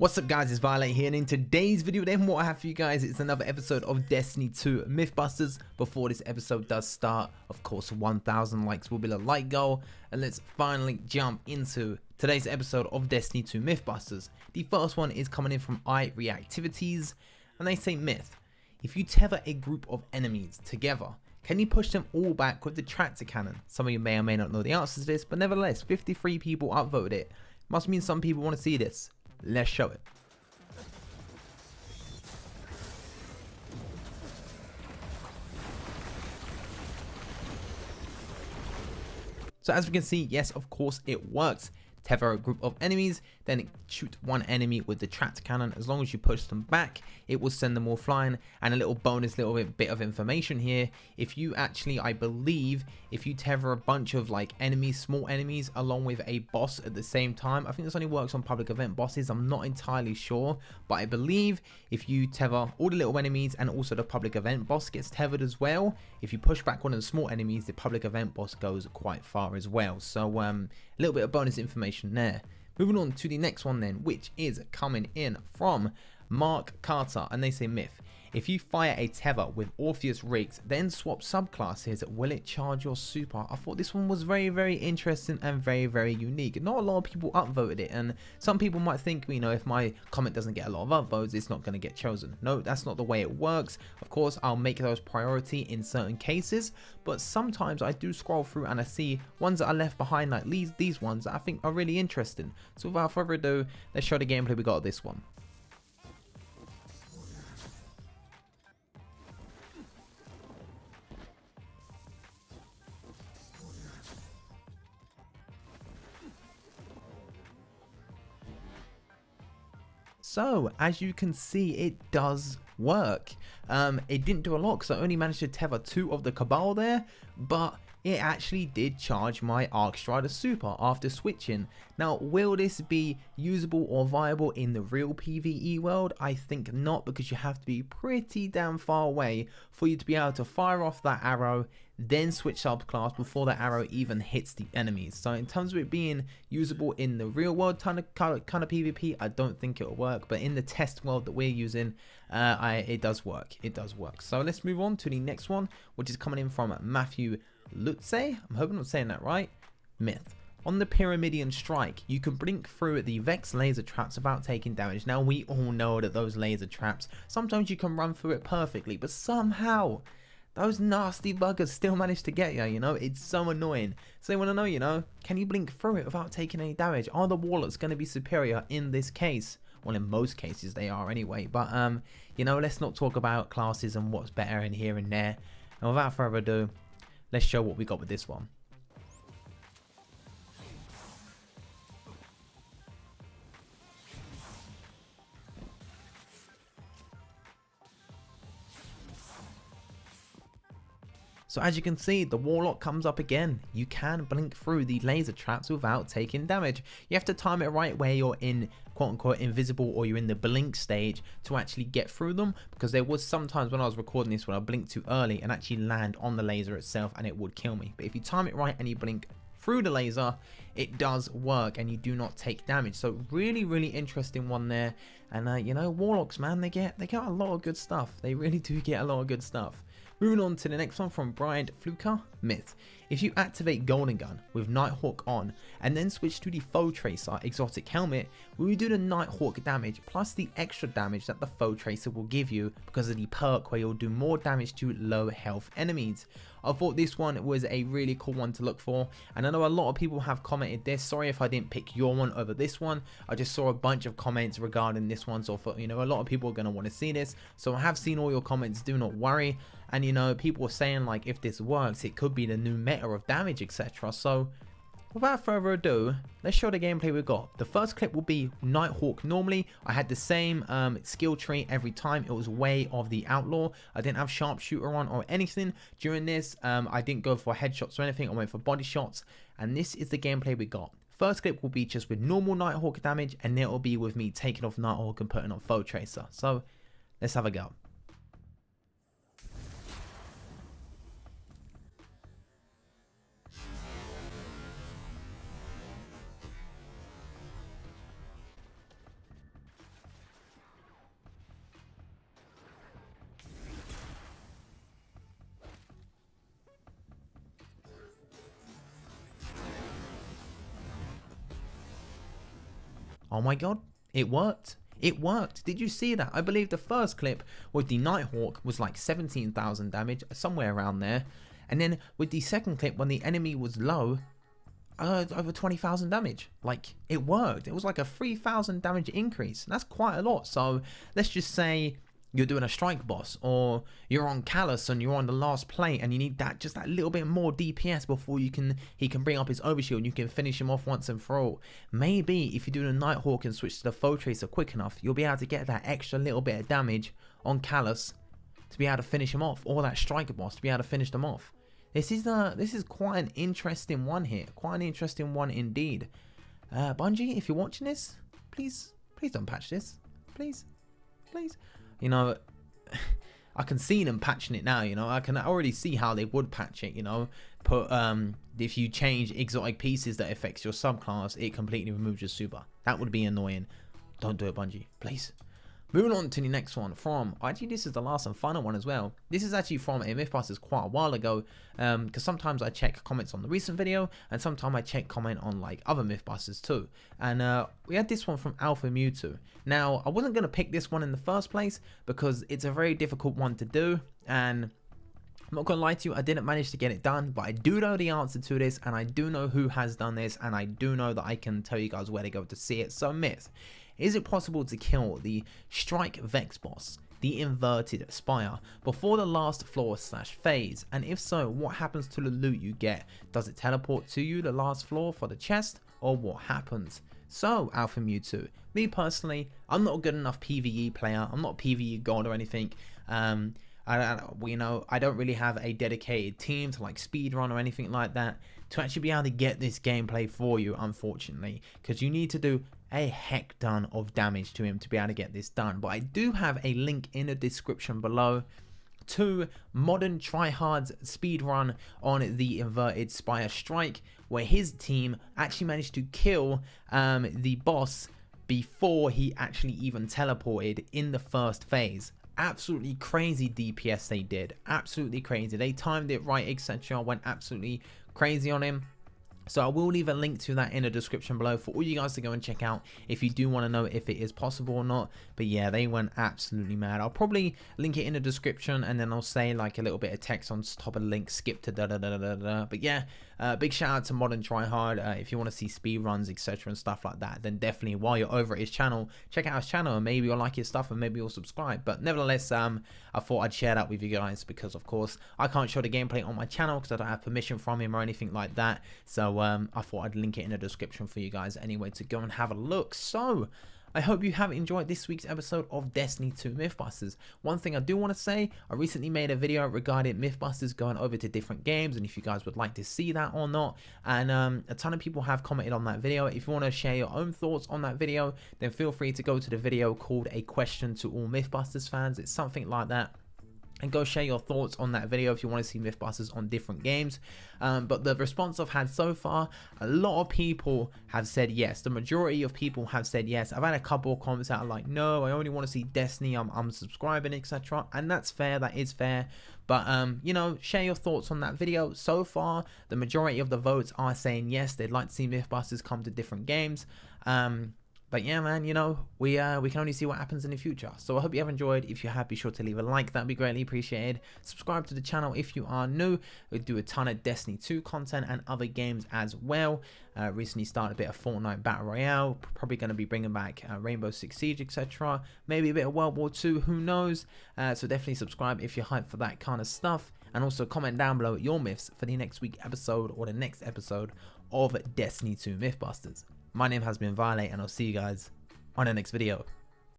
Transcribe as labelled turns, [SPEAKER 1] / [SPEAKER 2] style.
[SPEAKER 1] What's up guys, it's Violet here, and in today's video then what I have for you guys is another episode of Destiny 2 Mythbusters. Before this episode does start, of course 1,000 likes will be the like goal, and let's finally jump into today's episode of Destiny 2 Mythbusters. The first one is coming in from iReactivities, and they say myth: if you tether a group of enemies together, can you push them all back with the tractor cannon? Some of you may or may not know the answer to this, but nevertheless 53 people upvoted it. Must mean some people want to see this. Let's show it. So as we can see, yes, of course it works. Tether a group of enemies, then shoot one enemy with the tractor cannon. As long as you push them back, it will send them all flying. And a little bonus bit of information here: if you actually, I believe, if you tether a bunch of like enemies, small enemies, along with a boss at the same time, I think this only works on public event bosses, I'm not entirely sure, but I believe if you tether all the little enemies and also the public event boss gets tethered as well, if you push back one of the small enemies, the public event boss goes quite far as well. So a little bit of bonus information there. Moving on to the next one then, which is coming in from Mark Carter, and they say myth: if you fire a tether with Orpheus rigs, then swap subclasses, will it charge your super? I thought this one was very interesting and very unique. Not a lot of people upvoted it, and some people might think, you know, if my comment doesn't get a lot of upvotes, it's not going to get chosen. No, that's not the way it works. Of course, I'll make those priority in certain cases, but sometimes I do scroll through and I see ones that are left behind, like these ones that I think are really interesting. So without further ado, let's show the gameplay we got of this one. So as you can see, it does work. It didn't do a lot because I only managed to tether 2 of the Cabal there, but it actually did charge my Arcstrider super after switching. Now, will this be usable or viable in the real PvE world? I think not, because you have to be pretty damn far away for you to be able to fire off that arrow, then switch subclass before the arrow even hits the enemies. So in terms of it being usable in the real world kind of PvP, I don't think it'll work, but in the test world that we're using, it does work. It does work. So let's move on to the next one, which is coming in from Matthew Lutze. I'm hoping I'm not saying that right. Myth: on the Pyramidian strike, you can blink through the Vex laser traps without taking damage. Now, we all know that those laser traps, sometimes you can run through it perfectly, but somehow those nasty buggers still manage to get you, you know? It's so annoying. So they want to know, you know, can you blink through it without taking any damage? Are the Warlocks going to be superior in this case? Well, in most cases they are anyway, but you know, let's not talk about classes and what's better in here and there. And without further ado, let's show what we got with this one. So as you can see, the Warlock comes up again. You can blink through the laser traps without taking damage. You have to time it right where you're in quote-unquote invisible, or you're in the blink stage, to actually get through them, because there was sometimes when I was recording this when I blinked too early and actually land on the laser itself and it would kill me. But if you time it right and you blink through the laser, it does work and you do not take damage. So really interesting one there. And you know, Warlocks, man, they get a lot of good stuff. They really do get a lot of good stuff. Moving on to the next one from Brian Fluker. Myth: if you activate Golden Gun with Nighthawk on and then switch to the Foe Tracer exotic helmet, will you do the Nighthawk damage plus the extra damage that the Foe Tracer will give you because of the perk where you'll do more damage to low health enemies? I thought this one was a really cool one to look for, and I know a lot of people have commented this. Sorry if I didn't pick your one over this one. I just saw a bunch of comments regarding this one, so I thought, you know, a lot of people are going to want to see this. So I have seen all your comments, do not worry. And you know, people were saying like, if this works, it could be the new meta of damage, etc. So without further ado, let's show the gameplay we got. The first clip will be Nighthawk normally. I had the same skill tree every time. It was Way of the Outlaw. I didn't have Sharpshooter on or anything. During this, I didn't go for headshots or anything. I went for body shots. And this is the gameplay we got. First clip will be just with normal Nighthawk damage, and then it will be with me taking off Nighthawk and putting on Foe Tracer. So let's have a go. Oh my god, it worked. It worked. Did you see that? I believe the first clip with the Nighthawk was like 17,000 damage, somewhere around there. And then with the second clip, when the enemy was low, over 20,000 damage. Like, it worked. It was like a 3,000 damage increase. That's quite a lot. So let's just say you're doing a strike boss, or you're on Callus and you're on the last plate and you need that just that little bit more DPS before he can bring up his overshield and you can finish him off once and for all. Maybe if you do the Nighthawk and switch to the Foe Tracer quick enough, you'll be able to get that extra little bit of damage on Callus to be able to finish him off, or that striker boss to be able to finish them off. This is quite an interesting one here. Quite an interesting one indeed. Bungie, if you're watching this, please don't patch this. Please. You know, I can see them patching it now, you know. I can already see how they would patch it, you know. Put if you change exotic pieces that affects your subclass, it completely removes your super. That would be annoying. Don't do it, Bungie, please. Moving on to the next one from, actually this is the last and final one as well. This is actually from a Mythbusters quite a while ago, because sometimes I check comments on the recent video and sometimes I check comment on like other Mythbusters too. And we had this one from Alpha Mewtwo. Now I wasn't going to pick this one in the first place because it's a very difficult one to do, and I'm not gonna lie to you, I didn't manage to get it done, but I do know the answer to this, and I do know who has done this, and I do know that I can tell you guys where to go to see it. So Myth, is it possible to kill the Strike Vex boss, the inverted Spire, before the last floor / phase? And if so, what happens to the loot you get? Does it teleport to you the last floor for the chest, or what happens? So Alpha Mewtwo, me personally, I'm not a good enough PvE player. I'm not a PvE god or anything. I don't really have a dedicated team to like speedrun or anything like that to actually be able to get this gameplay for you, unfortunately, because you need to do a heck ton of damage to him to be able to get this done. But I do have a link in the description below to Modern Tryhard's speedrun on the inverted Spire Strike, where his team actually managed to kill the boss before he actually even teleported in the first phase. Absolutely crazy DPS they did, absolutely crazy. They timed it right, etc. Went absolutely crazy on him. So I will leave a link to that in the description below for all you guys to go and check out if you do want to know if it is possible or not. But yeah, they went absolutely mad. I'll probably link it in the description, and then I'll say like a little bit of text on top of the link, skip to da da da da da. But yeah, big shout out to Modern Tryhard. If you want to see speed runs, etc. and stuff like that, then definitely while you're over at his channel, check out his channel, and maybe you'll like his stuff and maybe you'll subscribe. But nevertheless, I thought I'd share that with you guys because of course I can't show the gameplay on my channel because I don't have permission from him or anything like that. So I thought I'd link it in the description for you guys anyway to go and have a look. So I hope you have enjoyed this week's episode of Destiny 2 Mythbusters. One thing I do want to say, I recently made a video regarding Mythbusters going over to different games, and if you guys would like to see that or not. And a ton of people have commented on that video. If you want to share your own thoughts on that video, then feel free to go to the video called A Question to All Mythbusters Fans. It's something like that. And go share your thoughts on that video if you want to see Mythbusters on different games. But the response I've had so far, a lot of people have said yes. The majority of people have said yes. I've had a couple of comments that are like, no, I only want to see Destiny, I'm subscribing, etc. And that's fair, that is fair. But you know, share your thoughts on that video. So far, the majority of the votes are saying yes, they'd like to see Mythbusters come to different games. But yeah, man, you know, we can only see what happens in the future. So I hope you have enjoyed. If you have, be sure to leave a like. That'd be greatly appreciated. Subscribe to the channel if you are new. We do a ton of Destiny 2 content and other games as well. Recently started a bit of Fortnite Battle Royale. Probably going to be bringing back Rainbow Six Siege, etc. Maybe a bit of World War II, who knows. So definitely subscribe if you're hyped for that kind of stuff. And also comment down below your myths for the next week episode or the next episode of Destiny 2 Mythbusters. My name has been Violate, and I'll see you guys on the next video.